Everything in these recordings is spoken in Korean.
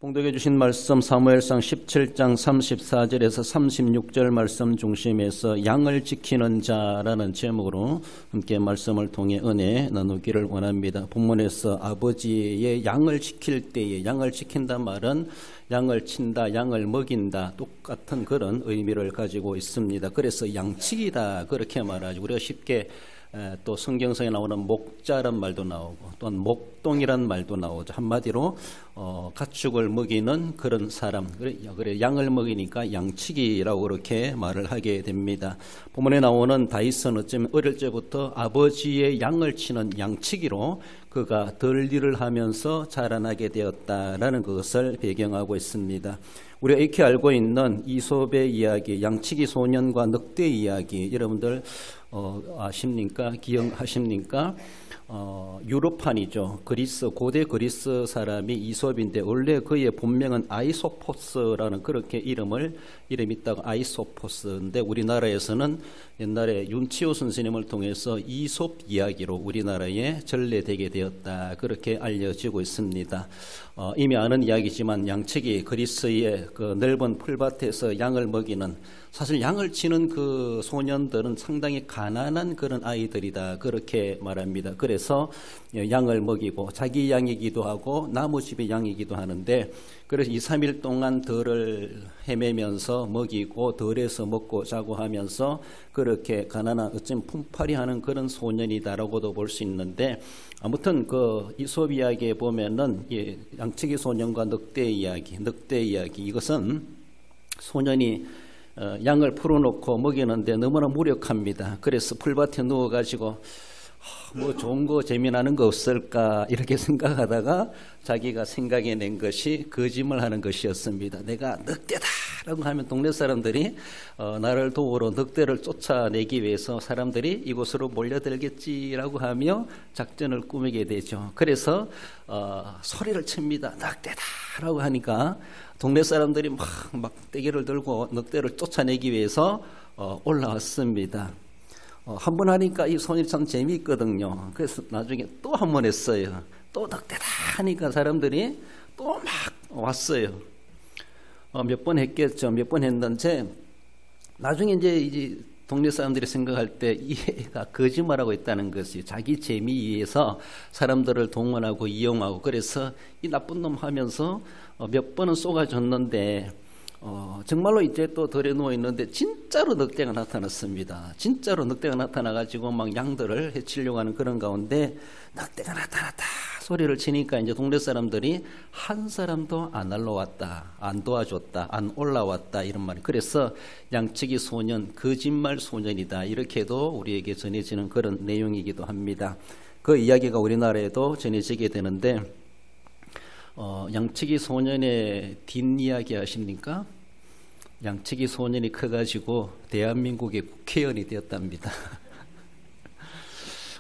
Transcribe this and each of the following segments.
봉독해 주신 말씀 사무엘상 17장 34절에서 36절 말씀 중심에서 양을 지키는 자라는 제목으로 함께 말씀을 통해 은혜 나누기를 원합니다. 본문에서 아버지의 양을 지킬 때에 양을 지킨다 말은 양을 친다, 양을 먹인다 똑같은 그런 의미를 가지고 있습니다. 그래서 양치기다 그렇게 말하죠. 우리가 쉽게 또 성경성에 나오는 목자란 말도 나오고 또한 목동이란 말도 나오죠. 한마디로 가축을 먹이는 그런 사람, 그래 양을 먹이니까 양치기라고 그렇게 말을 하게 됩니다. 본문에 나오는 다윗은 어쩌면 어릴 때부터 아버지의 양을 치는 양치기로 그가 덜일을 하면서 자라나게 되었다라는 것을 배경하고 있습니다. 우리가 익히 알고 있는 이솝의 이야기, 양치기 소년과 늑대 이야기, 여러분들 아십니까? 기억하십니까? 유로판이죠. 그리스, 고대 그리스 사람이 이솝인데 원래 그의 본명은 아이소포스라는 그렇게 이름이 있다고 아이소포스인데 우리나라에서는 옛날에 윤치호 선생님을 통해서 이솝 이야기로 우리나라에 전래되게 되었다 그렇게 알려지고 있습니다. 이미 아는 이야기지만 양치기, 그리스의 그 넓은 풀밭에서 양을 먹이는, 사실 양을 치는 그 소년들은 상당히 가난한 그런 아이들이다 그렇게 말합니다. 그래서 양을 먹이고 자기 양이기도 하고 나무 집의 양이기도 하는데, 그래서 2, 3일 동안 덜을 헤매면서 먹이고 덜에서 먹고 자고 하면서 그렇게 가난한 어쩌면 품팔이하는 그런 소년이다라고도 볼 수 있는데, 아무튼 그 이솝 이야기에 보면은 양치기 소년과 늑대 이야기 이것은 소년이 양을 풀어놓고 먹이는데 너무나 무력합니다. 그래서 풀밭에 누워가지고 뭐 좋은 거 재미나는 거 없을까 이렇게 생각하다가 자기가 생각해낸 것이 거짓말하는 것이었습니다. 내가 늑대다라고 하면 동네 사람들이 나를 도우러 늑대를 쫓아내기 위해서 사람들이 이곳으로 몰려들겠지라고 하며 작전을 꾸미게 되죠. 그래서 소리를 칩니다. 늑대다라고 하니까 동네 사람들이 막 떼기를 들고 늑대를 쫓아내기 위해서 올라왔습니다. 한 번 하니까 이 손이 참 재미있거든요. 그래서 나중에 또 한 번 했어요. 또 늑대다 하니까 사람들이 또 막 왔어요. 몇 번 했겠죠. 몇 번 했는데 나중에 이제 동네 사람들이 생각할 때 이 애가 거짓말하고 있다는 것이 자기 재미 위해서 사람들을 동원하고 이용하고, 그래서 이 나쁜 놈 하면서 몇 번은 쏘가줬는데 정말로 이제 또 덜에 누워 있는데 진짜로 늑대가 나타났습니다. 진짜로 늑대가 나타나가지고 막 양들을 해치려고 하는 그런 가운데 늑대가 나타났다 소리를 치니까 이제 동네 사람들이 한 사람도 안 날라왔다, 안 도와줬다, 안 올라왔다 이런 말이. 그래서 양치기 소년, 거짓말 소년이다 이렇게도 우리에게 전해지는 그런 내용이기도 합니다. 그 이야기가 우리나라에도 전해지게 되는데 양치기 소년의 뒷이야기 아십니까? 양치기 소년이 커가지고 대한민국의 국회의원이 되었답니다.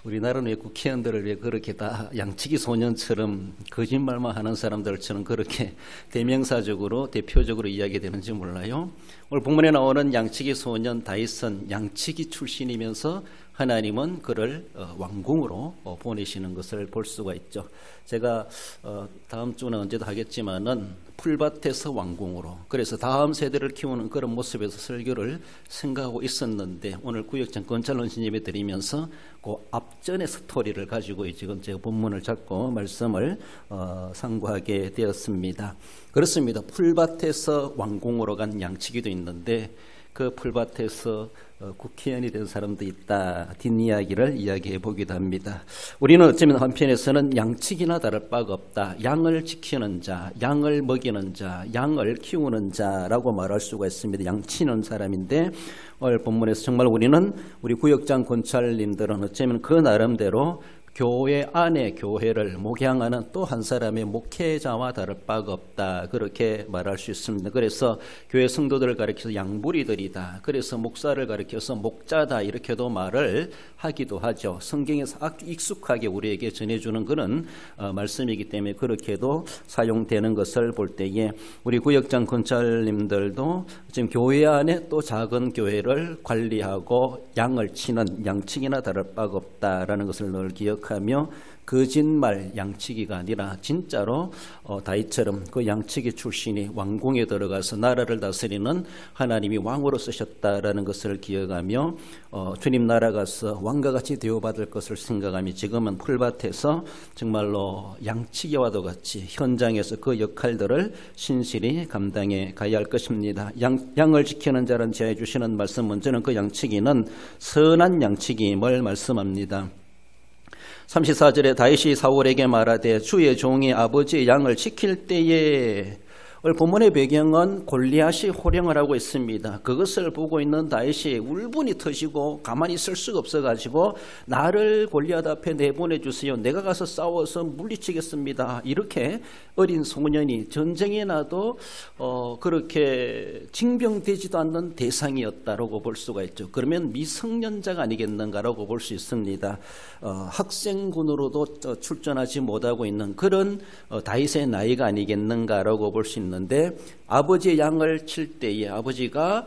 우리나라는 왜 국회의원들을 왜 그렇게 다 양치기 소년처럼 거짓말만 하는 사람들처럼 그렇게 대명사적으로 대표적으로 이야기되는지 몰라요. 오늘 본문에 나오는 양치기 소년 다윗은 양치기 출신이면서 하나님은 그를 왕궁으로 보내시는 것을 볼 수가 있죠. 제가 다음 주는 언제도 하겠지만은 풀밭에서 왕궁으로, 그래서 다음 세대를 키우는 그런 모습에서 설교를 생각하고 있었는데 오늘 구역장 건찰론신 예배 드리면서 그 앞전의 스토리를 가지고 지금 제가 본문을 잡고 말씀을 상고하게 되었습니다. 그렇습니다. 풀밭에서 왕궁으로 간 양치기도 있는데 그 풀밭에서 국회의원이 된 사람도 있다. 뒷이야기를 이야기해 보기도 합니다. 우리는 어쩌면 한편에서는 양치기나 다를 바가 없다. 양을 지키는 자, 양을 먹이는 자, 양을 키우는 자라고 말할 수가 있습니다. 양치는 사람인데 오늘 본문에서 정말 우리 구역장 권찰님들은 어쩌면 그 나름대로 교회 안에 교회를 목양하는 또 한 사람의 목회자와 다를 바가 없다 그렇게 말할 수 있습니다. 그래서 교회 성도들을 가리켜서 양부리들이다, 그래서 목사를 가리켜서 목자다 이렇게도 말을 하기도 하죠. 성경에서 아주 익숙하게 우리에게 전해주는 그런 말씀이기 때문에 그렇게도 사용되는 것을 볼 때에 우리 구역장 권찰님들도 지금 교회 안에 또 작은 교회를 관리하고 양을 치는 양치기나 다를 바가 없다라는 것을 늘 기억하며 거짓말 양치기가 아니라 진짜로 다윗처럼 그 양치기 출신이 왕궁에 들어가서 나라를 다스리는 하나님이 왕으로 쓰셨다라는 것을 기억하며 주님 나라 가서 왕과 같이 대우받을 것을 생각하며 지금은 풀밭에서 정말로 양치기와도 같이 현장에서 그 역할들을 신실히 감당해 가야 할 것입니다. 양을 지키는 자는 제해 주시는 말씀 먼저는 그 양치기는 선한 양치기임을 말씀합니다. 34절에 다윗이 사울에게 말하되 주의 종이 아버지의 양을 지킬 때에, 오늘 본문의 배경은 골리앗이 호령을 하고 있습니다. 그것을 보고 있는 다윗이 울분이 터지고 가만히 있을 수가 없어가지고 나를 골리앗 앞에 내보내주세요. 내가 가서 싸워서 물리치겠습니다. 이렇게 어린 소년이 전쟁에 나도 그렇게 징병되지도 않는 대상이었다라고 볼 수가 있죠. 그러면 미성년자가 아니겠는가라고 볼 수 있습니다. 학생군으로도 출전하지 못하고 있는 그런 다윗의 나이가 아니겠는가라고 볼 수 있는데, 아버지의 양을 칠 때에 아버지가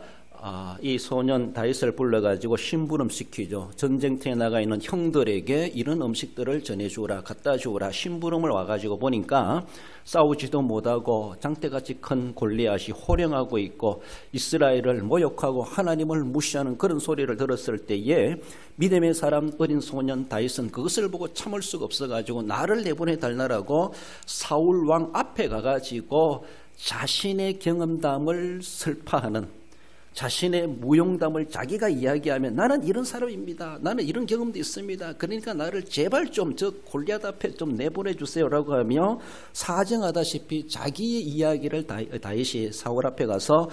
이 소년 다윗을 불러가지고 심부름 시키죠. 전쟁터에 나가 있는 형들에게 이런 음식들을 전해주라, 갖다 주라, 심부름을 와가지고 보니까 싸우지도 못하고 장대같이 큰 골리앗이 호령하고 있고 이스라엘을 모욕하고 하나님을 무시하는 그런 소리를 들었을 때에 믿음의 사람 어린 소년 다윗은 그것을 보고 참을 수가 없어가지고 나를 내보내 달라고 사울 왕 앞에 가가지고 자신의 경험담을 설파하는, 자신의 무용담을 자기가 이야기하면 나는 이런 사람입니다. 나는 이런 경험도 있습니다. 그러니까 나를 제발 좀 저 골리앗 앞에 좀 내보내 주세요라고 하며 사정하다시피 자기의 이야기를 다윗이 사울 앞에 가서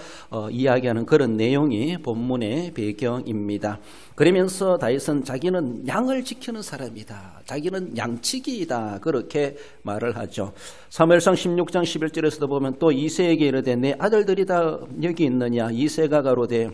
이야기하는 그런 내용이 본문의 배경입니다. 그러면서 다윗은 자기는 양을 지키는 사람이다, 자기는 양치기이다, 그렇게 말을 하죠. 사무엘상 16장 11절에서도 보면 또 이새에게 이르되 내 아들들이 다 여기 있느냐. 이새가 가로되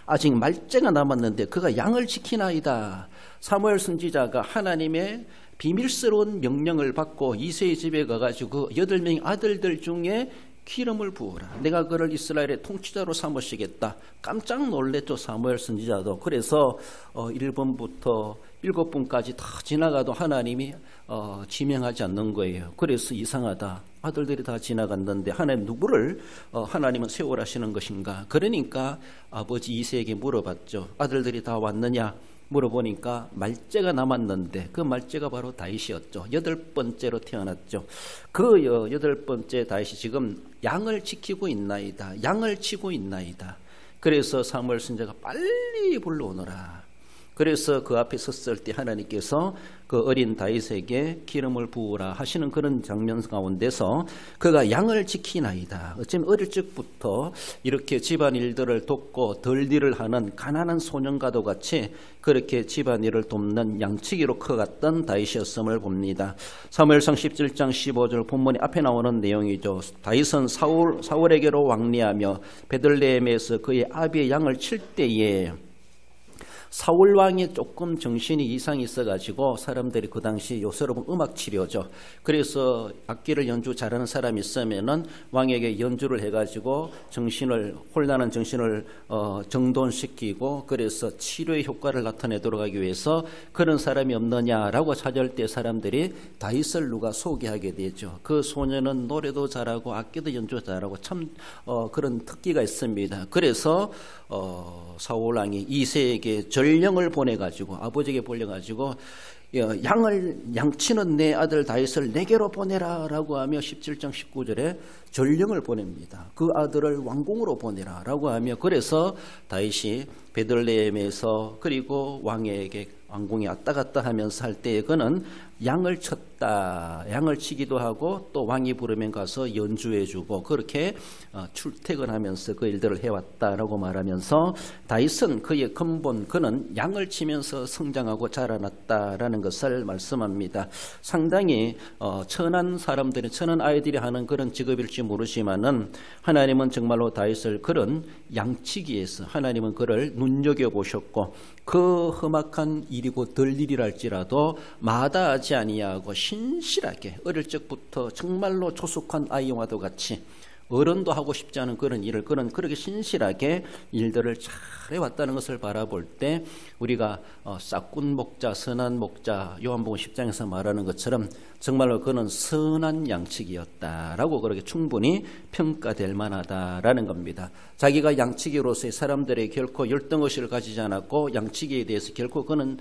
아직 말째가 남았는데 그가 양을 지키나이다. 사무엘 선지자가 하나님의 비밀스러운 명령을 받고 이새의 집에 가가지고 8명의 아들들 중에 기름을 부어라, 내가 그를 이스라엘의 통치자로 삼으시겠다. 깜짝 놀랬죠, 사무엘 선지자도. 그래서 1번부터 7번까지 다 지나가도 하나님이 지명하지 않는 거예요. 그래서 이상하다, 아들들이 다 지나갔는데 하나님 누구를 하나님은 세월하시는 것인가. 그러니까 아버지 이새에게 물어봤죠. 아들들이 다 왔느냐 물어보니까 말째가 남았는데 그 말째가 바로 다윗이었죠. 8번째로 태어났죠. 그 8번째 다윗이 지금 양을 지키고 있나이다, 양을 치고 있나이다. 그래서 사무엘 선지자가 빨리 불러오너라. 그래서 그 앞에 섰을 때 하나님께서 그 어린 다윗에게 기름을 부으라 하시는 그런 장면 가운데서 그가 양을 지키나이다. 어쩌면 어릴 적부터 이렇게 집안일들을 돕고 덜일을 하는 가난한 소년과도 같이 그렇게 집안일을 돕는 양치기로 커갔던 다윗이었음을 봅니다. 사무엘상 17장 15절 본문에 앞에 나오는 내용이죠. 다윗은 사울에게로 왕래하며 베들레헴에서 그의 아비의 양을 칠 때에 사울 왕이 조금 정신이 이상이 있어가지고 사람들이 그 당시 요새로 보면 음악 치료죠. 그래서 악기를 연주 잘하는 사람이 있으면은 왕에게 연주를 해가지고 혼란한 정신을 정돈시키고 그래서 치료의 효과를 나타내도록 하기 위해서 그런 사람이 없느냐라고 찾을 때 사람들이 다윗을 누가 소개하게 되죠. 그 소년은 노래도 잘하고 악기도 연주 잘하고 참 그런 특기가 있습니다. 그래서 사울 왕이 이새에게 전령을 보내가지고 아버지에게 보내가지고 양치는 내 아들 다윗을 내게로 보내라라고 하며 17장 19절에 전령을 보냅니다. 그 아들을 왕궁으로 보내라라고 하며, 그래서 다윗이 베들레헴에서 그리고 왕에게 왕궁에 왔다 갔다 하면서 할 때에 그는 양을 쳤다, 양을 치기도 하고 또 왕이 부르면 가서 연주해주고 그렇게 출퇴근하면서 그 일들을 해왔다라고 말하면서 다윗은 그의 근본, 그는 양을 치면서 성장하고 자라났다라는 것을 말씀합니다. 상당히 천한 사람들이, 천한 아이들이 하는 그런 직업일지 모르지만은 하나님은 정말로 다윗을 그런 양치기에서 하나님은 그를 눈여겨보셨고 그 험악한 일이고 덜 일이랄지라도 마다하지 아니하고 신실하게 어릴 적부터 정말로 조숙한 아이와도 같이 어른도 하고 싶지 않은 그런 일을 그렇게 신실하게 일들을 잘 해왔다는 것을 바라볼 때 우리가 싹군 목자, 선한 목자, 요한복음 10장에서 말하는 것처럼 정말로 그는 선한 양치기였다라고 그렇게 충분히 평가될 만하다라는 겁니다. 자기가 양치기로서의 사람들의 결코 열등의식을 가지지 않았고 양치기에 대해서 결코 그는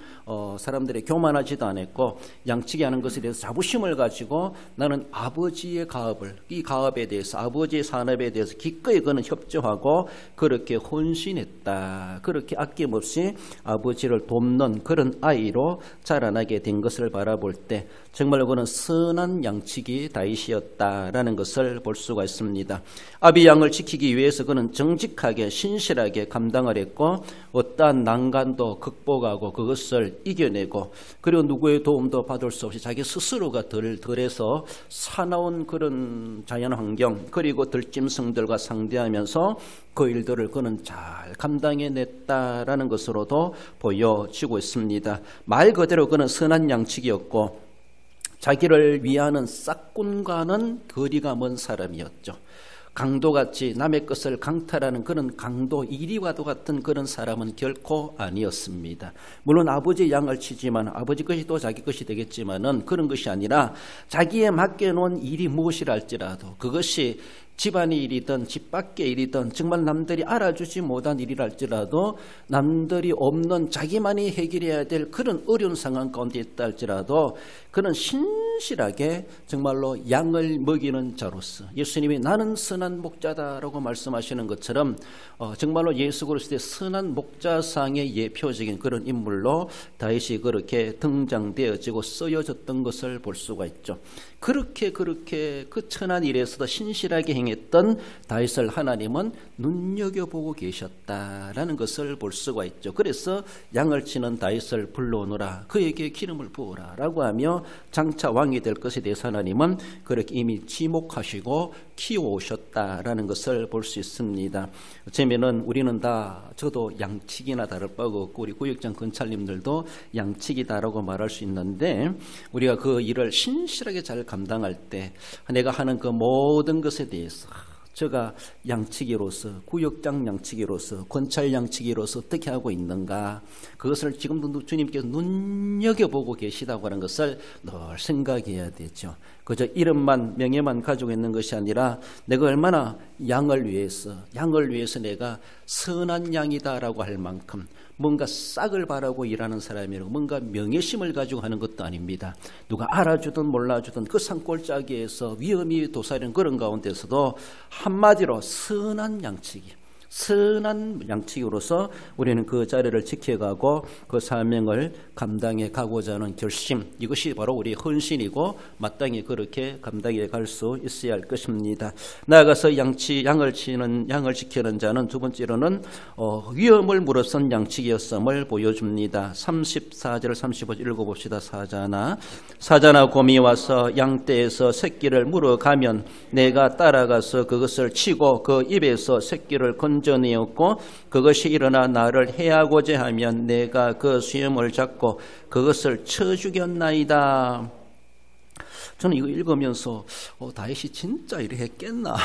사람들의 교만하지도 않았고 양치기하는 것에 대해서 자부심을 가지고 나는 아버지의 가업을, 이 가업에 대해서 아버지의 산업에 대해서 기꺼이 그는 협조하고 그렇게 헌신했다. 그렇게 아낌없이 아버지를 돕는 그런 아이로 자라나게 된 것을 바라볼 때 정말 그는 선한 양치기 다윗이었다라는 것을 볼 수가 있습니다. 아비 양을 지키기 위해서 그는 정직하게 신실하게 감당을 했고 어떠한 난간도 극복하고 그것을 이겨내고 그리고 누구의 도움도 받을 수 없이 자기 스스로가 덜해서 사나운 그런 자연환경 그리고 들짐승들과 상대하면서 그 일들을 그는 잘 감당해냈다라는 것으로도 보여지고 있습니다. 말 그대로 그는 선한 양치기였고 자기를 위하는 싹군과는 거리가 먼 사람이었죠. 강도같이 남의 것을 강탈하는 그런 강도 이리와도 같은 그런 사람은 결코 아니었습니다. 물론 아버지의 양을 치지만 아버지 것이 또 자기 것이 되겠지만은 그런 것이 아니라 자기에 맡겨놓은 일이 무엇이라 할지라도 그것이 집안의 일이든 집 밖의 일이든 정말 남들이 알아주지 못한 일이라 할지라도 남들이 없는 자기만이 해결해야 될 그런 어려운 상황 가운데 있다 할지라도 그는 신실하게 정말로 양을 먹이는 자로서 예수님이 나는 선한 목자다라고 말씀하시는 것처럼 정말로 예수 그리스도의 선한 목자상의 예표적인 그런 인물로 다윗이 그렇게 등장되어지고 쓰여졌던 것을 볼 수가 있죠. 그렇게 그 천한 일에서도 신실하게 행했던 다윗을 하나님은 눈여겨보고 계셨다라는 것을 볼 수가 있죠. 그래서 양을 치는 다윗을 불러오너라 그에게 기름을 부어라 라고 하며 장차 왕이 될 것에 대해서 하나님은 그렇게 이미 지목하시고 키워오셨다라는 것을 볼 수 있습니다. 어쩌면은 우리는 다 저도 양치기나 다를 바가 없고 우리 구역장 건찰님들도 양치기다라고 말할 수 있는데 우리가 그 일을 신실하게 잘 감당할 때 내가 하는 그 모든 것에 대해서 제가 양치기로서 구역장 양치기로서 권찰 양치기로서 어떻게 하고 있는가 그것을 지금도 주님께서 눈여겨보고 계시다고 하는 것을 늘 생각해야 되죠. 그저 이름만 명예만 가지고 있는 것이 아니라 내가 얼마나 양을 위해서 내가 선한 양이다라고 할 만큼 뭔가 싹을 바라고 일하는 사람이라고 뭔가 명예심을 가지고 하는 것도 아닙니다. 누가 알아주든 몰라주든 그 산골짜기에서 위험이 도사리는 그런 가운데서도 한마디로 선한 양치기로서 우리는 그 자리를 지켜가고 그 사명을 감당해 가고자 하는 결심 이것이 바로 우리의 헌신이고 마땅히 그렇게 감당해 갈 수 있어야 할 것입니다. 나아가서 양을 지키는 자는 두 번째로는 위험을 물어선 양치기였음을 보여줍니다. 34절 35절 읽어봅시다. 사자나 곰이 와서 양떼에서 새끼를 물어가면 내가 따라가서 그것을 치고 그 입에서 새끼를 건져내었고 그것이 일어나 나를 해하고자 하면 내가 그 수염을 잡고 그것을 쳐 죽였나이다. 저는 이거 읽으면서 다윗이 진짜 이렇게 했겠나.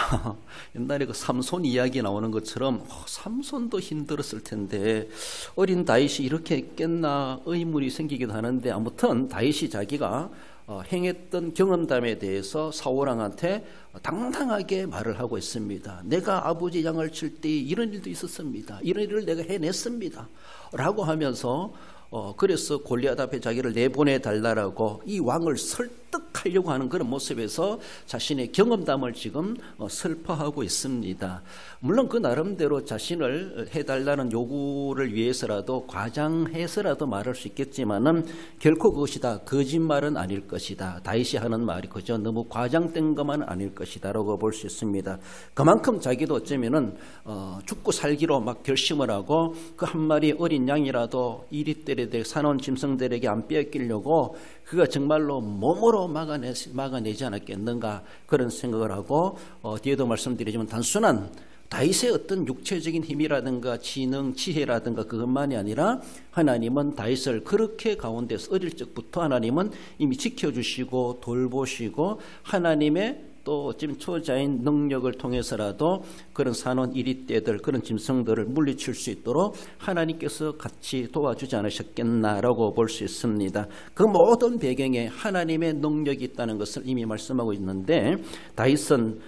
옛날에 그 삼손 이야기 나오는 것처럼 삼손도 힘들었을 텐데 어린 다윗이 이렇게 했겠나 의문이 생기기도 하는데 아무튼 다윗이 자기가 행했던 경험담에 대해서 사울왕한테 당당하게 말을 하고 있습니다. 내가 아버지 양을 칠 때 이런 일도 있었습니다. 이런 일을 내가 해냈습니다. 라고 하면서 그래서 골리앗 앞에 자기를 내보내 달라고 이 왕을 설득하려고 하는 그런 모습에서 자신의 경험담을 지금 설파하고 있습니다. 물론 그 나름대로 자신을 해달라는 요구를 위해서라도 과장해서라도 말할 수 있겠지만은 결코 그것이 다 거짓말은 아닐 것이다. 다윗이 하는 말이 그저 너무 과장된 것만 아닐 것이다라고 볼 수 있습니다. 그만큼 자기도 어쩌면은 죽고 살기로 막 결심을 하고 그 한 마리 어린 양이라도 이리때리되 사나운 짐승들에게 안 빼앗기려고 그가 정말로 몸으로 막아내지 않았겠는가 그런 생각을 하고 뒤에도 말씀드리지만 단순한 다윗의 어떤 육체적인 힘이라든가 지능, 지혜라든가 그것만이 아니라 하나님은 다윗을 그렇게 가운데서 어릴 적부터 하나님은 이미 지켜주시고 돌보시고 하나님의 또 어쩌면 초자인 능력을 통해서라도 그런 산원 1위 떼들 그런 짐승들을 물리칠 수 있도록 하나님께서 같이 도와주지 않으셨겠나라고 볼 수 있습니다. 그 모든 배경에 하나님의 능력이 있다는 것을 이미 말씀하고 있는데 다윗은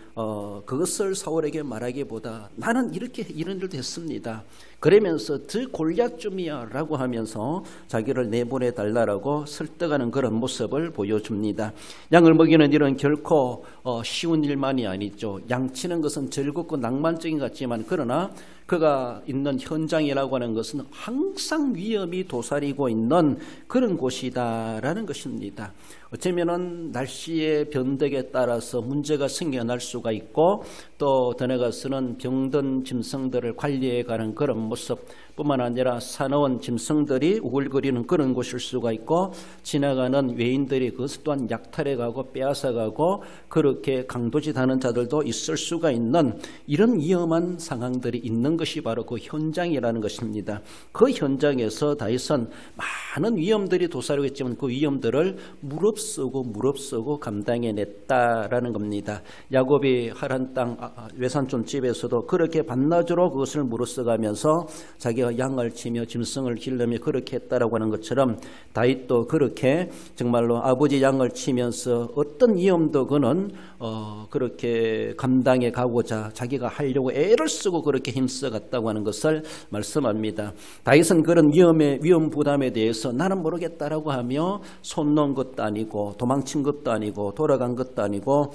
그것을 사울에게 말하기보다 나는 이렇게 이런 일도 했습니다. 그러면서 더 골리앗쯤이야 라고 하면서 자기를 내보내 달라라고 설득하는 그런 모습을 보여줍니다. 양을 먹이는 일은 결코 쉬운 일만이 아니죠. 양치는 것은 즐겁고 낭만적인 것 같지만 그러나 그가 있는 현장이라고 하는 것은 항상 위험이 도사리고 있는 그런 곳이다라는 것입니다. 어쩌면은 날씨의 변덕에 따라서 문제가 생겨날 수가 있고 또 더 나아가서는 병든 짐승들을 관리해가는 그런 모습 뿐만 아니라 사나운 짐승들이 우글거리는 그런 곳일 수가 있고 지나가는 외인들이 그것 또한 약탈해가고 빼앗아가고 그렇게 강도짓하는 자들도 있을 수가 있는 이런 위험한 상황들이 있는 것이 바로 그 현장이라는 것입니다. 그 현장에서 다윗은 많은 위험들이 도사리고 있지만 그 위험들을 무릅쓰고 감당해냈다라는 겁니다. 야곱이 하란 땅 외산촌 집에서도 그렇게 반나절로 그것을 무릅쓰가면서 자기가 양을 치며 짐승을 기르며 그렇게 했다라고 하는 것처럼 다윗도 그렇게 정말로 아버지 양을 치면서 어떤 위험도 그는 그렇게 감당해 가고자 자기가 하려고 애를 쓰고 그렇게 힘써갔다고 하는 것을 말씀합니다. 다윗은 그런 위험 부담에 대해서 나는 모르겠다라고 하며 손 놓은 것도 아니고 도망친 것도 아니고 돌아간 것도 아니고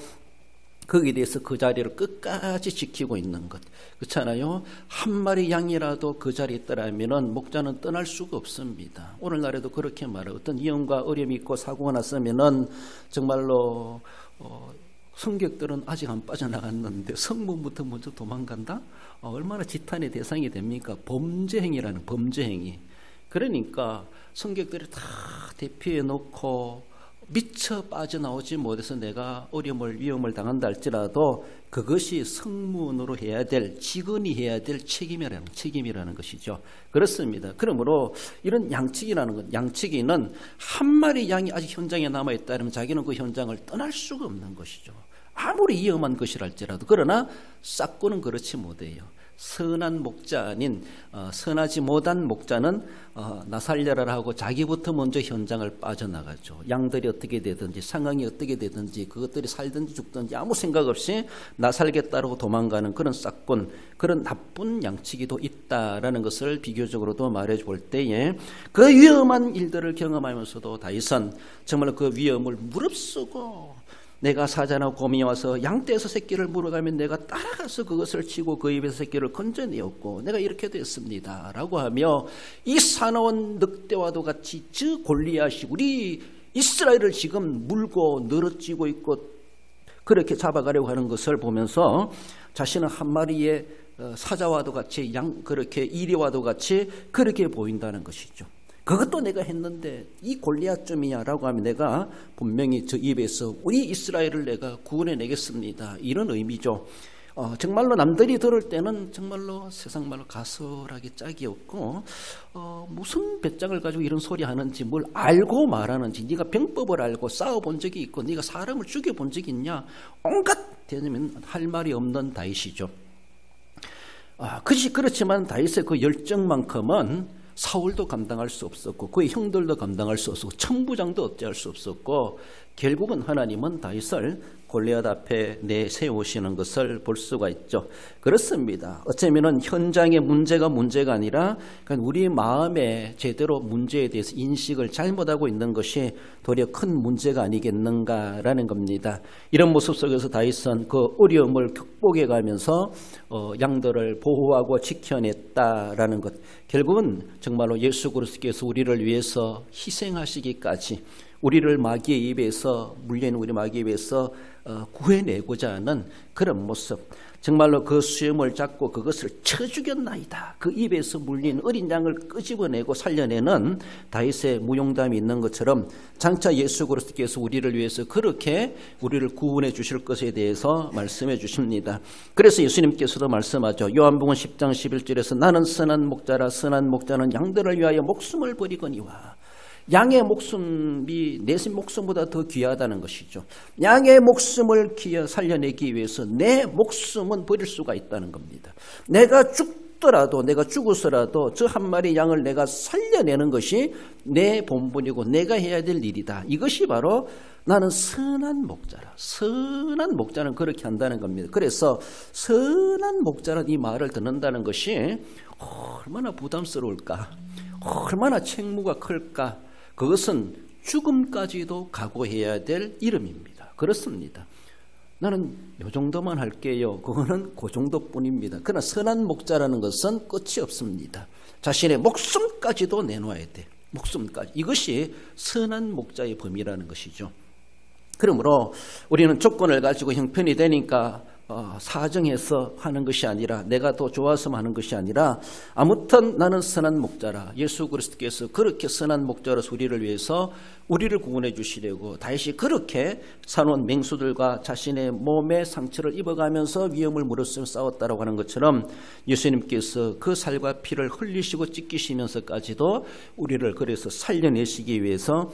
거기에 대해서 그 자리를 끝까지 지키고 있는 것. 그렇잖아요. 한 마리 양이라도 그 자리에 있더라면 목자는 떠날 수가 없습니다. 오늘날에도 그렇게 말해요. 어떤 위험과 어려움이 있고 사고가 났으면 정말로 성객들은 아직 안 빠져나갔는데 성문부터 먼저 도망간다? 얼마나 지탄의 대상이 됩니까? 범죄행위라는 범죄행위. 그러니까 성객들이 다 대피해 놓고 미처 빠져나오지 못해서 내가 위험을 당한다 할지라도 그것이 성문으로 해야 될, 직원이 해야 될 책임이라는 것이죠. 그렇습니다. 그러므로 이런 양치기라는 것, 양치기는 한 마리 양이 아직 현장에 남아있다면 자기는 그 현장을 떠날 수가 없는 것이죠. 아무리 위험한 것이랄지라도. 그러나 싹고는 그렇지 못해요. 선한 목자 아닌 선하지 못한 목자는 나살려라 하고 자기부터 먼저 현장을 빠져나가죠. 양들이 어떻게 되든지 상황이 어떻게 되든지 그것들이 살든지 죽든지 아무 생각 없이 나살겠다고 도망가는 그런 싹군, 그런 나쁜 양치기도 있다라는 것을 비교적으로도 말해볼 때에 그 위험한 일들을 경험하면서도 다윗은 정말 그 위험을 무릅쓰고 내가 사자나 곰이 와서 양떼에서 새끼를 물어가면 내가 따라가서 그것을 치고 그 입에서 새끼를 건져내었고 내가 이렇게 됐습니다 라고 하며 이 사나운 늑대와도 같이 저 골리앗이 우리 이스라엘을 지금 물고 늘어지고 있고 그렇게 잡아가려고 하는 것을 보면서 자신은 한 마리의 사자와도 같이 그렇게 이리와도 같이 그렇게 보인다는 것이죠. 그것도 내가 했는데 이 골리앗쯤이야 라고 하면 내가 분명히 저 입에서 우리 이스라엘을 내가 구원해 내겠습니다. 이런 의미죠. 정말로 남들이 들을 때는 정말로 세상 말로 가설하기 짝이 없고 무슨 배짱을 가지고 이런 소리 하는지 뭘 알고 말하는지 네가 병법을 알고 싸워본 적이 있고 네가 사람을 죽여본 적이 있냐 온갖 대면 할 말이 없는 다윗이죠. 그렇지만 다윗의 그 열정만큼은 사울도 감당할 수 없었고 그의 형들도 감당할 수 없었고 천부장도 어찌할 수 없었고 결국은 하나님은 다윗을 골리앗 앞에 내세우시는 것을 볼 수가 있죠. 그렇습니다. 어쩌면 현장의 문제가 아니라 우리 마음에 제대로 문제에 대해서 인식을 잘못하고 있는 것이 도리어 큰 문제가 아니겠는가라는 겁니다. 이런 모습 속에서 다윗은 그 어려움을 극복해 가면서 양들을 보호하고 지켜냈다라는 것. 결국은 정말로 예수 그리스도께서 우리를 위해서 희생하시기까지 우리를 마귀의 입에서 물려있는 우리 마귀의 입에서 구해내고자 하는 그런 모습. 정말로 그 수염을 잡고 그것을 쳐 죽였나이다. 그 입에서 물린 어린 양을 끄집어내고 살려내는 다윗의 무용담이 있는 것처럼 장차 예수 그리스도께서 우리를 위해서 그렇게 우리를 구원해 주실 것에 대해서 말씀해 주십니다. 그래서 예수님께서도 말씀하죠. 요한복음 10장 11절에서 나는 선한 목자라 선한 목자는 양들을 위하여 목숨을 버리거니와 양의 목숨이 내 목숨보다 더 귀하다는 것이죠. 양의 목숨을 살려내기 위해서 내 목숨은 버릴 수가 있다는 겁니다. 내가 내가 죽어서라도 저 한 마리 양을 내가 살려내는 것이 내 본분이고 내가 해야 될 일이다. 이것이 바로 나는 선한 목자라. 선한 목자는 그렇게 한다는 겁니다. 그래서 선한 목자는 이 말을 듣는다는 것이 얼마나 부담스러울까, 얼마나 책무가 클까. 그것은 죽음까지도 각오해야 될 이름입니다. 그렇습니다. 나는 요 정도만 할게요. 그거는 그 정도뿐입니다. 그러나 선한 목자라는 것은 끝이 없습니다. 자신의 목숨까지도 내놓아야 돼. 목숨까지. 이것이 선한 목자의 범위라는 것이죠. 그러므로 우리는 조건을 가지고 형편이 되니까 사정해서 하는 것이 아니라, 내가 더 좋아서 하는 것이 아니라, 아무튼 나는 선한 목자라. 예수 그리스도께서 그렇게 선한 목자로서 우리를 위해서 우리를 구원해 주시려고 다시 그렇게 산원 맹수들과 자신의 몸에 상처를 입어가면서 위험을 무릅쓰며 싸웠다라고 하는 것처럼 예수님께서 그 살과 피를 흘리시고 찢기시면서까지도 우리를 그래서 살려내시기 위해서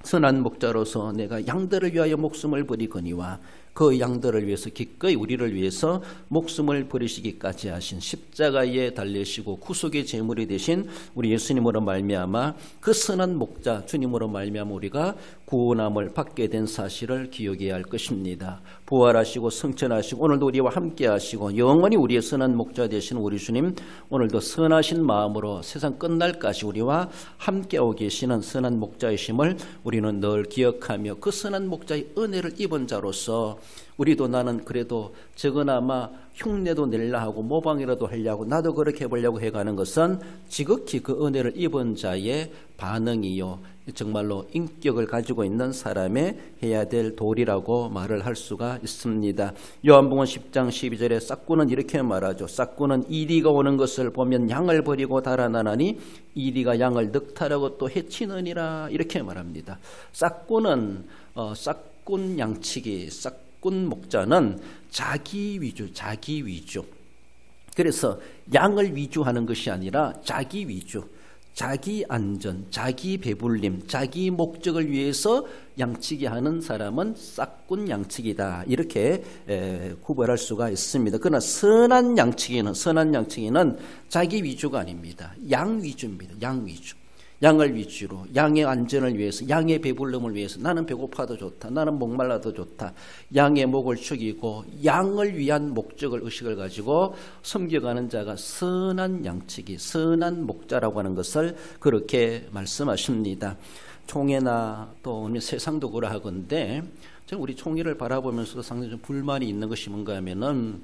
선한 목자로서 내가 양들을 위하여 목숨을 버리거니와 그 양들을 위해서 기꺼이 우리를 위해서 목숨을 버리시기까지 하신 십자가에 달리시고 구속의 제물이 되신 우리 예수님으로 말미암아 그 선한 목자 주님으로 말미암아 우리가 구원함을 받게 된 사실을 기억해야 할 것입니다. 부활하시고 성천하시고 오늘도 우리와 함께 하시고 영원히 우리의 선한 목자 되시는 우리 주님, 오늘도 선하신 마음으로 세상 끝날까지 우리와 함께하고 계시는 선한 목자이심을 우리는 늘 기억하며 그 선한 목자의 은혜를 입은 자로서 우리도 나는 그래도 적어나마 흉내도 내려 하고 모방이라도 하려고 나도 그렇게 해보려고 해가는 것은 지극히 그 은혜를 입은 자의 반응이요, 정말로 인격을 가지고 있는 사람의 해야 될 도리라고 말을 할 수가 있습니다. 요한복음 10장 12절에 싹꾼은 이렇게 말하죠. 싹꾼은 이리가 오는 것을 보면 양을 버리고 달아나나니 이리가 양을 늑탈하고 또 해치느니라, 이렇게 말합니다. 싹꾼은 싹꾼 양치기, 싹꾼 목자는 자기 위주. 그래서 양을 위주하는 것이 아니라 자기 위주, 자기 안전, 자기 배불림, 자기 목적을 위해서 양치기 하는 사람은 싹꾼 양치기다, 이렇게 구별할 수가 있습니다. 그러나 선한 양치기는 자기 위주가 아닙니다. 양 위주입니다. 양 위주. 양을 위주로, 양의 안전을 위해서, 양의 배불름을 위해서, 나는 배고파도 좋다, 나는 목말라도 좋다, 양의 목을 축이고 양을 위한 목적을, 의식을 가지고 섬겨가는 자가 선한 양치기, 선한 목자라고 하는 것을 그렇게 말씀하십니다. 총회나 또 세상도 그러하건대 저는 우리 총회를 바라보면서도 상당히 좀 불만이 있는 것이 뭔가 하면은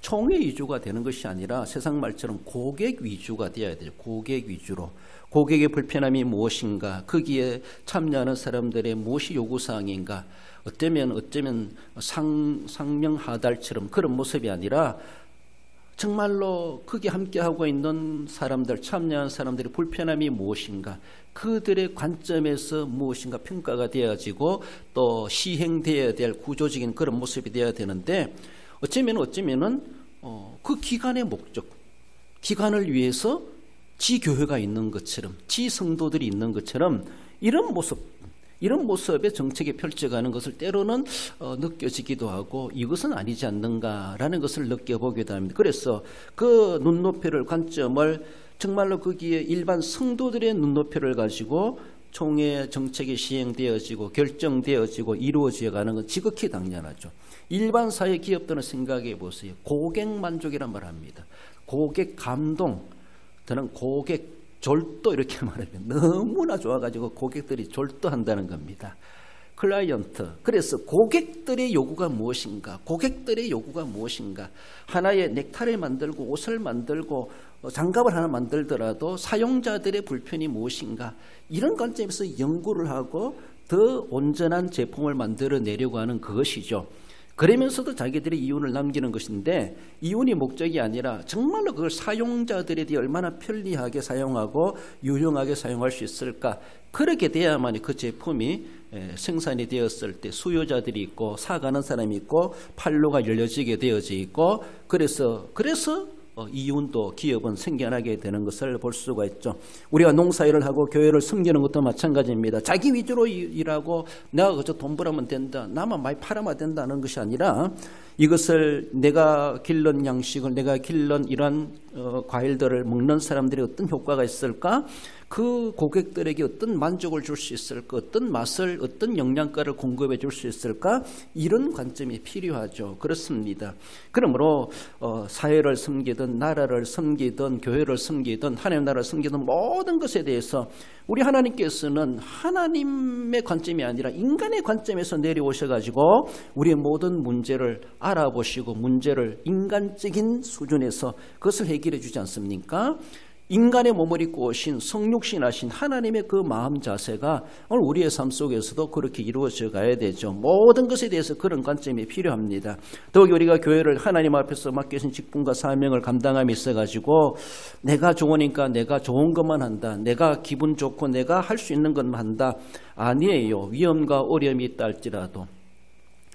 총회 위주가 되는 것이 아니라 세상 말처럼 고객 위주가 되어야 돼요. 고객 위주로. 고객의 불편함이 무엇인가, 거기에 참여하는 사람들의 무엇이 요구사항인가, 어쩌면 상명하달처럼 그런 모습이 아니라 정말로 거기 함께하고 있는 사람들, 참여한 사람들의 불편함이 무엇인가, 그들의 관점에서 무엇인가 평가가 되어지고 또 시행되어야 될 구조적인 그런 모습이 되어야 되는데, 어쩌면은 그 기관의 목적, 기관을 위해서 지 교회가 있는 것처럼, 지 성도들이 있는 것처럼 이런 모습의 정책에 펼쳐가는 것을 때로는 느껴지기도 하고, 이것은 아니지 않는가라는 것을 느껴보기도 합니다. 그래서 그 눈높이를, 관점을 정말로 거기에 일반 성도들의 눈높이를 가지고 총회 정책이 시행되어지고 결정되어지고 이루어져가는 건 지극히 당연하죠. 일반 사회 기업들은 생각해 보세요. 고객 만족이란 말을 합니다. 고객 감동, 저는 고객 졸도 이렇게 말하면 너무나 좋아가지고 고객들이 졸도한다는 겁니다. 클라이언트, 그래서 고객들의 요구가 무엇인가, 하나의 넥타이를 만들고 옷을 만들고 장갑을 하나 만들더라도 사용자들의 불편이 무엇인가, 이런 관점에서 연구를 하고 더 온전한 제품을 만들어내려고 하는 그것이죠. 그러면서도 자기들의 이윤을 남기는 것인데, 이윤이 목적이 아니라 정말로 그걸 사용자들에 얼마나 편리하게 사용하고 유용하게 사용할 수 있을까, 그렇게 돼야만이 그 제품이 생산이 되었을 때 수요자들이 있고 사가는 사람이 있고 판로가 열려지게 되어져 있고, 그래서 이윤도 기업은 생겨나게 되는 것을 볼 수가 있죠. 우리가 농사일을 하고 교회를 섬기는 것도 마찬가지입니다. 자기 위주로 일하고 내가 그저 돈 벌으면 된다, 나만 많이 팔아야 된다는 것이 아니라 이것을 내가 길른 양식을, 내가 길른 이런 과일들을 먹는 사람들이 어떤 효과가 있을까? 그 고객들에게 어떤 만족을 줄 수 있을까? 어떤 맛을, 어떤 영양가를 공급해 줄 수 있을까? 이런 관점이 필요하죠. 그렇습니다. 그러므로 사회를 섬기든 나라를 섬기든 교회를 섬기든 하나님 나라를 섬기든 모든 것에 대해서 우리 하나님께서는 하나님의 관점이 아니라 인간의 관점에서 내려오셔가지고 우리의 모든 문제를 알아보시고 문제를 인간적인 수준에서 그것을 해결해 주지 않습니까? 인간의 몸을 입고 오신 성육신하신 하나님의 그 마음 자세가 오늘 우리의 삶 속에서도 그렇게 이루어져 가야 되죠. 모든 것에 대해서 그런 관점이 필요합니다. 더욱이 우리가 교회를 하나님 앞에서 맡기신 직분과 사명을 감당함에 있어가지고 내가 좋으니까 내가 좋은 것만 한다, 내가 기분 좋고 내가 할 수 있는 것만 한다, 아니에요. 위험과 어려움이 있다 할지라도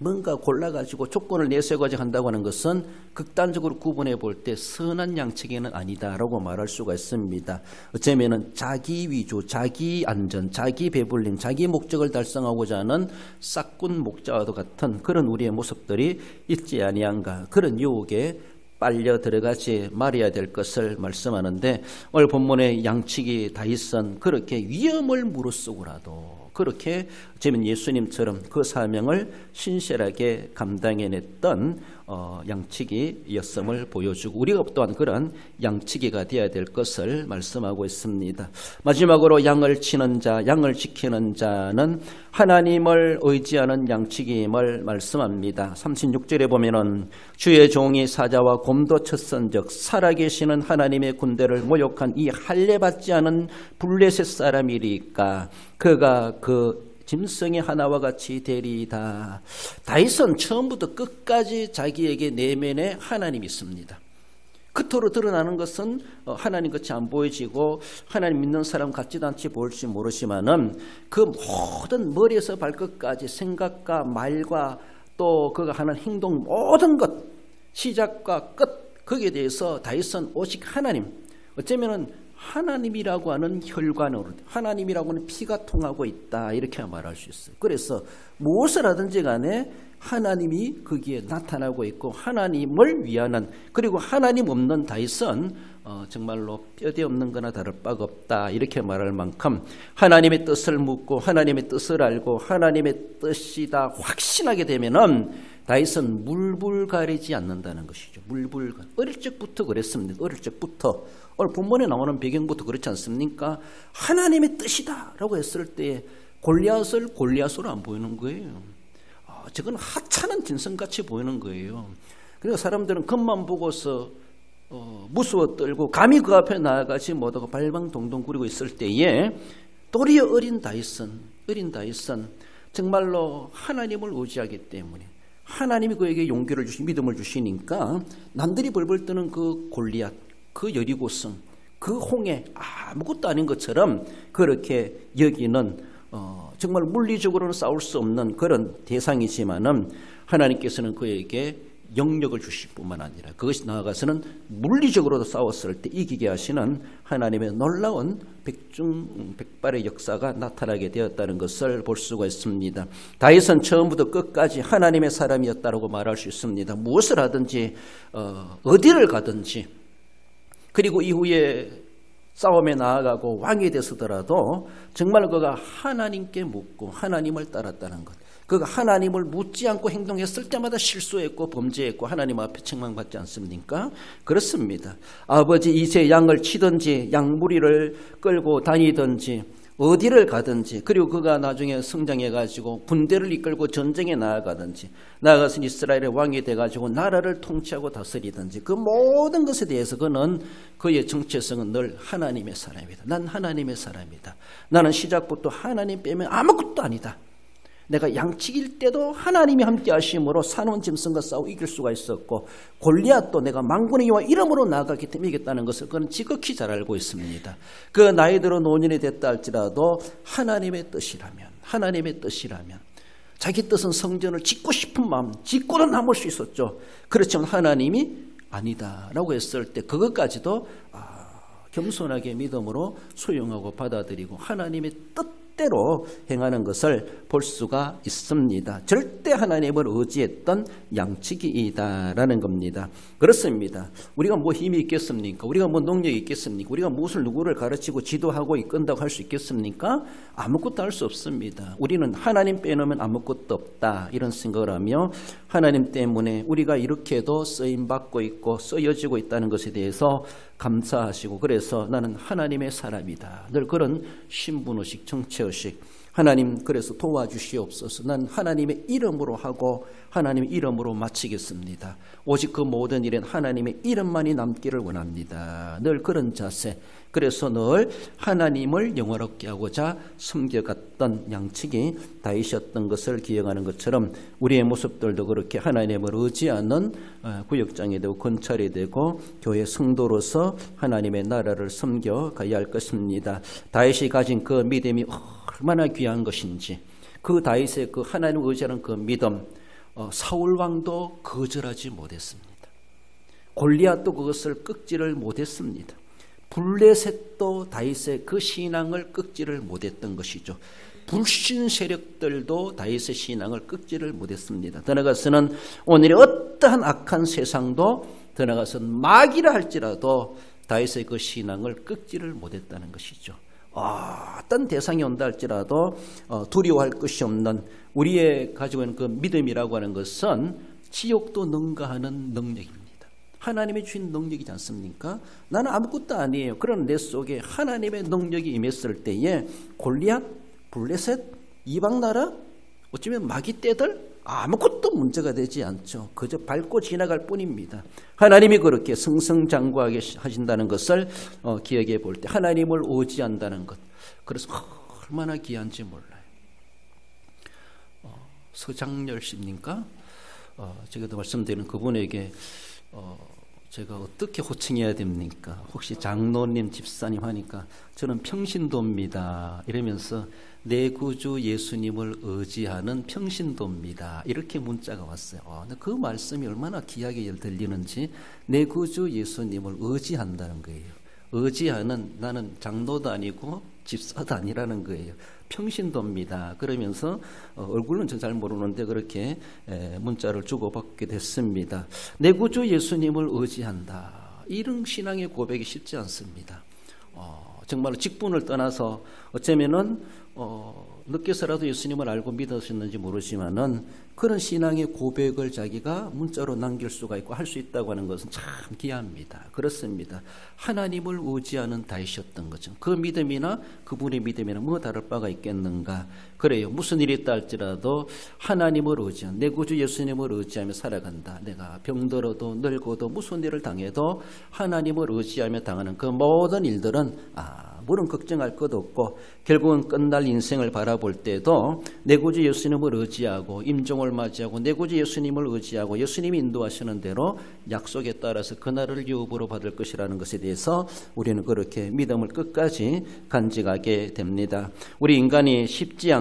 뭔가 골라가지고 조건을 내세워가지고 한다고 하는 것은 극단적으로 구분해 볼 때 선한 양측에는 아니다라고 말할 수가 있습니다. 어쩌면은 자기 위주, 자기 안전, 자기 배불림, 자기 목적을 달성하고자 하는 싹군 목자와도 같은 그런 우리의 모습들이 있지 아니한가, 그런 유혹에 빨려 들어가지 말아야 될 것을 말씀하는데, 오늘 본문의 양치기 다윗은 그렇게 위험을 무릅쓰고라도 그렇게 어쩌면 예수님처럼 그 사명을 신실하게 감당해냈던 양치기였음을 보여주고 우리가 또한 그런 양치기가 되어야 될 것을 말씀하고 있습니다. 마지막으로 양을 치는 자, 양을 지키는 자는 하나님을 의지하는 양치기임을 말씀합니다. 36절에 보면은 주의 종이 사자와 곰도 쳤은즉 살아계시는 하나님의 군대를 모욕한 이 할례받지 않은 블레셋 사람이리까 그가 그 짐승의 하나와 같이 되리이다. 다윗은 처음부터 끝까지 자기에게 내면에 하나님이 있습니다. 겉으로 드러나는 것은 하나님 같이 안 보여지고 하나님 믿는 사람 같지도 않지 보일지 모르지만은 그 모든 머리에서 발끝까지 생각과 말과 또 그가 하는 행동 모든 것 시작과 끝 거기에 대해서 다윗은 오직 하나님, 어쩌면은 하나님이라고 하는 혈관으로, 하나님이라고 하는 피가 통하고 있다, 이렇게 말할 수 있어요. 그래서 무엇을 하든지 간에 하나님이 거기에 나타나고 있고 하나님을 위하는, 그리고 하나님 없는 다윗은 정말로 뼈대 없는 거나 다를 바가 없다, 이렇게 말할 만큼 하나님의 뜻을 묻고 하나님의 뜻을 알고 하나님의 뜻이다 확신하게 되면은 다윗은 물불 가리지 않는다는 것이죠. 물불. 어릴 적부터 그랬습니다. 어릴 적부터. 오늘 본문에 나오는 배경부터 그렇지 않습니까? 하나님의 뜻이다 라고 했을 때 골리앗을 골리앗으로 안 보이는 거예요. 저건 하찮은 짐승같이 보이는 거예요. 그러니까 사람들은 겉만 보고서 무서워 떨고 감히 그 앞에 나아가지 못하고 발방동동구리고 있을 때에 도리어 어린 다윗은 정말로 하나님을 의지하기 때문에 하나님이 그에게 용기를 주시, 믿음을 주시니까 남들이 벌벌 떠는 그 골리앗, 그 여리고성, 그 홍해 아무것도 아닌 것처럼 그렇게 여기는 정말 물리적으로는 싸울 수 없는 그런 대상이지만은 하나님께서는 그에게 영역을 주실 뿐만 아니라 그것이 나아가서는 물리적으로도 싸웠을 때 이기게 하시는 하나님의 놀라운 백중백발의 역사가 나타나게 되었다는 것을 볼 수가 있습니다. 다윗은 처음부터 끝까지 하나님의 사람이었다고 말할 수 있습니다. 무엇을 하든지 어디를 가든지, 그리고 이후에 싸움에 나아가고 왕이 되서더라도 정말 그가 하나님께 묻고 하나님을 따랐다는 것, 그가 하나님을 묻지 않고 행동했을 때마다 실수했고 범죄했고 하나님 앞에 책망받지 않습니까? 그렇습니다. 아버지 이세 양을 치든지 양무리를 끌고 다니든지 어디를 가든지, 그리고 그가 나중에 성장해가지고 군대를 이끌고 전쟁에 나아가든지 나아가서 이스라엘의 왕이 돼가지고 나라를 통치하고 다스리든지 그 모든 것에 대해서 그는 그의 정체성은 늘 하나님의 사람이다. 난 하나님의 사람이다. 나는 시작부터 하나님 빼면 아무것도 아니다. 내가 양치기일 때도 하나님이 함께 하심으로 사나운 짐승과 싸워 이길 수가 있었고 골리앗도 내가 만군의 여호와 이름으로 나아가기 때문에 이겼다는 것을 그는 지극히 잘 알고 있습니다. 그 나이 들어 노년이 됐다 할지라도 하나님의 뜻이라면 자기 뜻은 성전을 짓고 싶은 마음 짓고는 남을 수 있었죠. 그렇지만 하나님이 아니다라고 했을 때 그것까지도 겸손하게 믿음으로 수용하고 받아들이고 하나님의 뜻대로 행하는 것을 볼 수가 있습니다. 절대 하나님을 의지했던 양치기이다라는 겁니다. 그렇습니다. 우리가 뭐 힘이 있겠습니까? 우리가 뭐 능력이 있겠습니까? 우리가 무엇을 누구를 가르치고 지도하고 이끈다고 할 수 있겠습니까? 아무것도 할 수 없습니다. 우리는 하나님 빼놓으면 아무것도 없다 이런 생각을 하며 하나님 때문에 우리가 이렇게도 쓰임받고 있고 쓰여지고 있다는 것에 대해서 감사하시고 그래서 나는 하나님의 사람이다. 늘 그런 신분의식, 정체의식 하나님 그래서 도와주시옵소서. 난 하나님의 이름으로 하고 하나님의 이름으로 마치겠습니다. 오직 그 모든 일엔 하나님의 이름만이 남기를 원합니다. 늘 그런 자세. 그래서 늘 하나님을 영화롭게 하고자 섬겨갔던 양측이 다이셨던 것을 기억하는 것처럼 우리의 모습들도 그렇게 하나님을 의지하는 구역장이 되고 건찰이 되고 교회 성도로서 하나님의 나라를 섬겨가야 할 것입니다. 다윗이 가진 그 믿음이 얼마나 귀한 것인지 그 다윗의 그 하나님을 의지하는 그 믿음 사울 왕도 거절하지 못했습니다. 골리앗도 그것을 꺾지를 못했습니다. 블레셋도 다윗의 그 신앙을 꺾지를 못했던 것이죠. 불신 세력들도 다윗의 신앙을 꺾지를 못했습니다. 더 나아가서는 오늘의 어떠한 악한 세상도 더 나아가서는 마귀라 할지라도 다윗의 그 신앙을 꺾지를 못했다는 것이죠. 어떤 대상이 온다 할지라도 두려워할 것이 없는 우리의 가지고 있는 그 믿음이라고 하는 것은 지옥도 능가하는 능력입니다. 하나님이 주신 능력이지 않습니까? 나는 아무것도 아니에요. 그런 내 속에 하나님의 능력이 임했을 때에 골리앗, 블레셋, 이방나라, 어쩌면 마귀떼들 아무것도 문제가 되지 않죠. 그저 밟고 지나갈 뿐입니다. 하나님이 그렇게 승승장구하게 하신다는 것을 기억해 볼 때 하나님을 의지한다는 것. 그래서 얼마나 귀한지 몰라요. 서장열 씨입니까? 제가 말씀드리는 그분에게 제가 어떻게 호칭해야 됩니까? 혹시 장로님, 집사님 하니까 저는 평신도입니다. 이러면서 내 구주 예수님을 의지하는 평신도입니다. 이렇게 문자가 왔어요. 그 말씀이 얼마나 귀하게 들리는지 내 구주 예수님을 의지한다는 거예요. 의지하는 나는 장로도 아니고 집사도 아니라는 거예요. 평신도입니다. 그러면서 얼굴은 저 잘 모르는데 그렇게 문자를 주고받게 됐습니다. 내 구주 예수님을 의지한다. 이런 신앙의 고백이 쉽지 않습니다. 정말 직분을 떠나서 어쩌면은 늦게서라도 예수님을 알고 믿으셨는지 모르지만은 그런 신앙의 고백을 자기가 문자로 남길 수가 있고 할 수 있다고 하는 것은 참 귀합니다. 그렇습니다. 하나님을 의지하는 다윗이었던 거죠. 그 믿음이나 그분의 믿음이나 뭐 다를 바가 있겠는가. 그래요. 무슨 일이 있다 할지라도 하나님을 의지한 내 구주 예수님을 의지하며 살아간다. 내가 병들어도 늙어도 무슨 일을 당해도 하나님을 의지하며 당하는 그 모든 일들은 물론 걱정할 것도 없고 결국은 끝날 인생을 바라볼 때도 내 구주 예수님을 의지하고 임종을 맞이하고 내 구주 예수님을 의지하고 예수님이 인도하시는 대로 약속에 따라서 그날을 유업으로 받을 것이라는 것에 대해서 우리는 그렇게 믿음을 끝까지 간직하게 됩니다. 우리 인간이 쉽게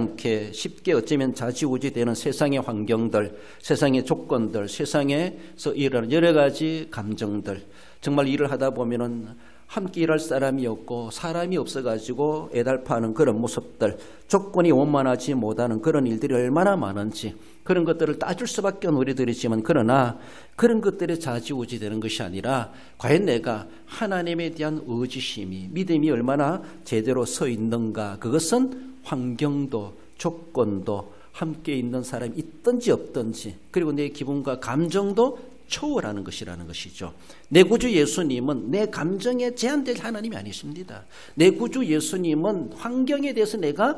어쩌면 좌지우지되는 세상의 환경들, 세상의 조건들, 세상에서 일어나는 여러 가지 감정들, 정말 일을 하다 보면은 함께 일할 사람이 없고 사람이 없어가지고 애달파하는 그런 모습들, 조건이 원만하지 못하는 그런 일들이 얼마나 많은지 그런 것들을 따질 수밖에 없는 우리들이지만 그러나 그런 것들에 좌지우지되는 것이 아니라 과연 내가 하나님에 대한 의지심이 믿음이 얼마나 제대로 서 있는가. 그것은 환경도 조건도 함께 있는 사람이 있든지 없든지 그리고 내 기분과 감정도 초월하는 것이라는 것이죠. 내 구주 예수님은 내 감정에 제한될 하나님이 아니십니다. 내 구주 예수님은 환경에 대해서 내가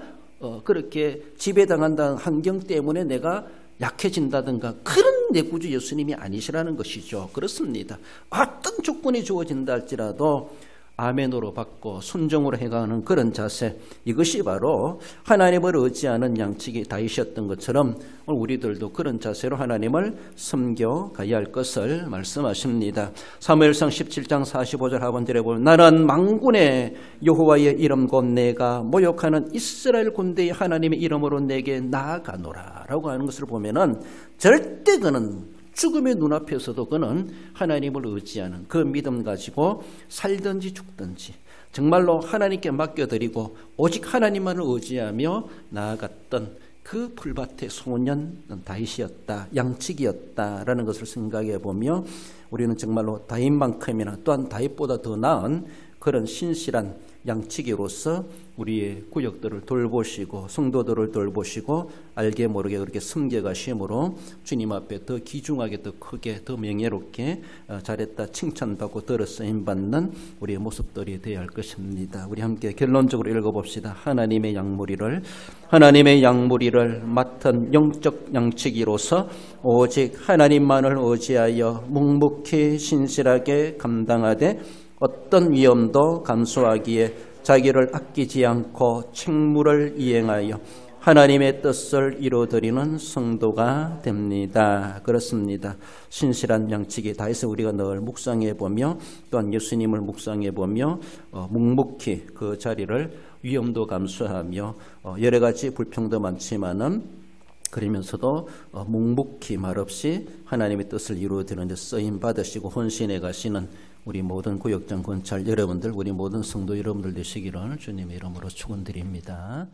그렇게 지배당한다는 환경 때문에 내가 약해진다든가 그런 내 구주 예수님이 아니시라는 것이죠. 그렇습니다. 어떤 조건이 주어진다 할지라도 아멘으로 받고 순종으로 행하는 그런 자세, 이것이 바로 하나님을 의지하는 양측이 다윗이었던 것처럼 우리들도 그런 자세로 하나님을 섬겨가야 할 것을 말씀하십니다. 사무엘상 17장 45절 하반절에 보면 나는 만군의 여호와의 이름 곧 내가 모욕하는 이스라엘 군대의 하나님의 이름으로 내게 나아가노라 라고 하는 것을 보면은 절대 그는 죽음의 눈앞에서도 그는 하나님을 의지하는 그 믿음 가지고 살든지 죽든지 정말로 하나님께 맡겨드리고 오직 하나님만을 의지하며 나아갔던 그 풀밭의 소년 다윗이었다, 양치기였다라는 것을 생각해 보며 우리는 정말로 다윗만큼이나 또한 다윗보다 더 나은 그런 신실한 양치기로서 우리의 구역들을 돌보시고 성도들을 돌보시고 알게 모르게 그렇게 섬겨가심으로 주님 앞에 더 귀중하게 더 크게 더 명예롭게 잘했다 칭찬받고 들어 쓰임받는 우리의 모습들이 되어야 할 것입니다. 우리 함께 결론적으로 읽어봅시다. 하나님의 양무리를 맡은 영적 양치기로서 오직 하나님만을 의지하여 묵묵히 신실하게 감당하되 어떤 위험도 감수하기에 자기를 아끼지 않고 책무를 이행하여 하나님의 뜻을 이루어드리는 성도가 됩니다. 그렇습니다. 신실한 양치기 다해서 우리가 늘 묵상해 보며 또한 예수님을 묵상해 보며 묵묵히 그 자리를 위험도 감수하며 여러 가지 불평도 많지만은 그러면서도 묵묵히 말없이 하나님의 뜻을 이루어드리는 데 쓰임 받으시고 헌신해 가시는 우리 모든 구역장 권찰 여러분들, 우리 모든 성도 여러분들 되시기를 주님의 이름으로 축원드립니다.